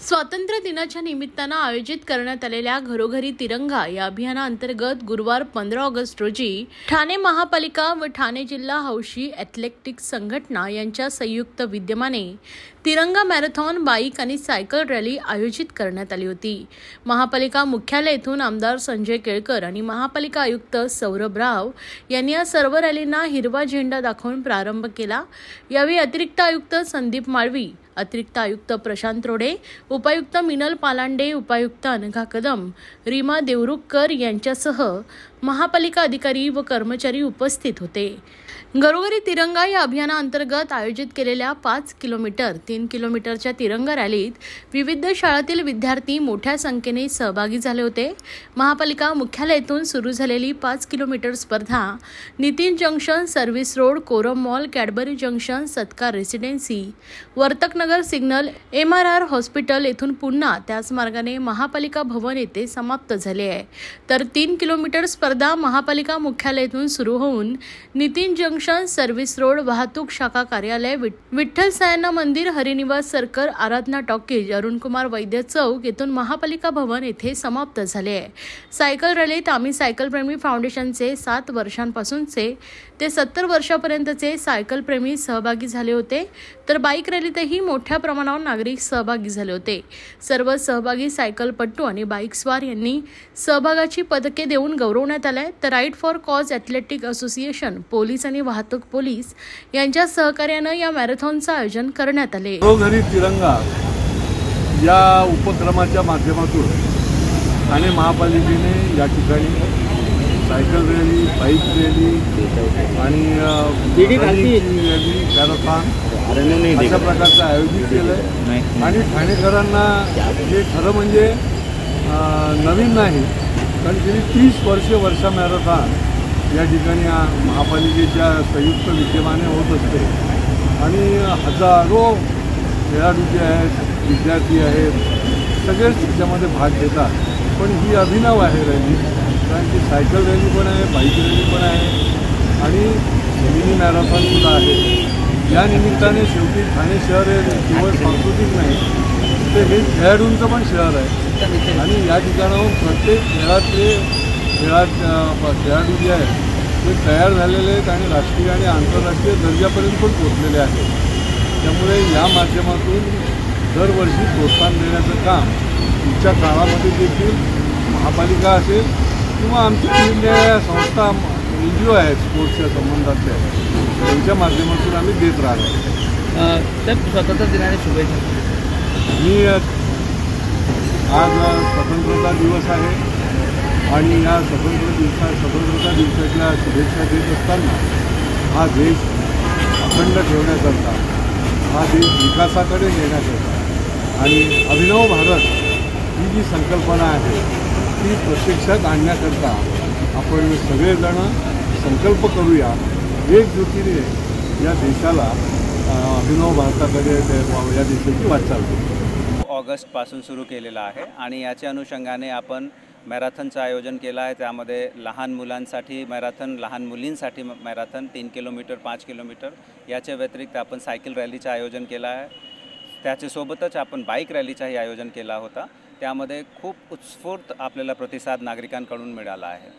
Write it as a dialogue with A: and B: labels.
A: स्वातंत्र्य दिनाच्या निमित्तानं आयोजित करण्यात आलेल्या घरोघरी तिरंगा या अभियानाअंतर्गत गुरुवार 15 ऑगस्ट रोजी ठाणे महापालिका व ठाणे जिल्हा हौशी ॲथलेटिक्स संघटना यांच्या संयुक्त विद्यमाने तिरंगा मॅरेथॉन बाईक आणि सायकल रॅली आयोजित करण्यात आली होती। महापालिका मुख्यालय येथून आमदार संजय केळकर आणि महापालिका आयुक्त सौरभ राव यांनी या सर्व रॅलींना हिरवा झेंडा दाखवून प्रारंभ केला। यावेळी अतिरिक्त आयुक्त संदीप माळवी, अतिरिक्त आयुक्त प्रशांत रोडे, उपायुक्त मिनल पालांडे, उपायुक्त अनघा कदम, रीमा देवरुखकर यांच्यासह महापालिका अधिकारी व कर्मचारी उपस्थित होते। घरोघरी तिरंगा या अभियानाअंतर्गत आयोजित केलेल्या 5 किलोमीटर 3 किलोमीटरच्या तिरंगा रॅलीत विविध शाळांतील विद्यार्थी मोठ्या संख्येने सहभागी झाले होते। महापालिका मुख्यालयातून सुरू झालेली 5 किलोमीटर स्पर्धा Nitin junction, service road, Korum mall, Cadbury junction, Satkar residency, Vartak Nagar signal, MRR hospital येथून पुन्हा त्याच मार्गाने महापालिका भवन येथे समाप्त झाली आहे। तर 3 किलोमीटर स्पर्धा महापालिका मुख्यालयातून सुरू होऊन नितीन जंक्शन, सर्व्हिस रोड, वाहतूक शाखा कार्यालय, विठ्ठल सायना मंदिर, हरिनिवास सर्कल, आराधना टॉकीज, अरुणकुमार वैद्य चौक येथून महापालिका भवन येथे समाप्त झाले आहे। सायकल रॅलीत आम्ही सायकल प्रेमी फाउंडेशनचे 7 वर्षांपासूनचे ते 70 वर्षापर्यंतचे सायकल प्रेमी सहभागी झाले होते। तर बाईक रॅलीतही मोठ्या प्रमाणावर नागरिक सहभागी झाले होते। सर्व सहभागी सायकलपटू आणि बाईक स्वार यांनी सहभागाची पदके देऊन गौरवण्यात आले। तर right for cause athletic association, police आणि वाहतूक पोलीस यांच्या सहकार्याने या मॅरेथॉनचं आयोजन करण्यात आले।
B: घरोघरी तिरंगा या उपक्रमाच्या माध्यमातून ठाणे महापालिकेने या ठिकाणी सायकल रॅली, बाईक रॅली आणि रॅली, मॅरेथॉन अशा प्रकारचं आयोजित केलं आहे। आणि ठाणेकरांना हे खरं म्हणजे नवीन नाही, कारण गेली 30 वर्षा मॅरेथॉन या ठिकाणी महापालिकेच्या संयुक्त विद्यमाने होत असते आणि हजारो खेळाडू जे आहेत, विद्यार्थी आहेत, सगळेच त्याच्यामध्ये भाग घेतात। पण ही अभिनव आहे रॅली, कारण की सायकल रॅली पण आहे, बाईक रॅली पण आहे आणि मिनी मॅरेथॉनसुद्धा आहे। या निमित्ताने शेवटी ठाणे शहर हे केवळ सांस्कृतिक नाही, तर हे खेळाडूंचं पण शहर आहे आणि या ठिकाणाहून प्रत्येक खेळाडू जे आहेत ते तयार झालेले आहेत आणि राष्ट्रीय आणि आंतरराष्ट्रीय दर्जापर्यंत पण पोहोचलेले आहेत। त्यामुळे या माध्यमातून दरवर्षी प्रोत्साहन देण्याचं काम पुढच्या काळामध्ये देखील महापालिका असेल किंवा आमच्या निरनिराळ्या संस्था, NGO आहेत स्पोर्ट्सच्या संबंधातल्या, त्यांच्या माध्यमातून आम्ही देत राहतो।
C: तर स्वातंत्र्य दिनाने शुभेच्छा।
B: मी आज स्वतंत्रता दिवस आहे आणि या स्वतंत्रता दिवसाच्या शुभेच्छा देत असताना हा देश अखंड ठेवण्याकरता, हा देश विकासाकडे नेण्याकरता आणि अभिनव भारत ही जी संकल्पना आहे ती प्रत्यक्षात आणण्याकरता आपण सगळेजण संकल्प करूया, एकजुटीने या देशाला अभिनव भारताकडे या देशाची वाटचाल करू।
D: ऑगस्टपासून सुरू केलेला आहे आणि याच्या अनुषंगाने आपण मॅरेथॉनचं आयोजन केलं आहे। त्यामध्ये लहान मुलांसाठी मॅरेथॉन, लहान मुलींसाठी मॅरेथॉन 3 किलोमीटर 5 किलोमीटर, याच्या व्यतिरिक्त आपण सायकल रॅलीचं आयोजन केलं आहे। त्याच्यासोबतच आपण बाईक रॅलीचंही आयोजन केला होता। त्यामध्ये खूप उत्स्फूर्त आपल्याला प्रतिसाद नागरिकांकडून मिळाला आहे।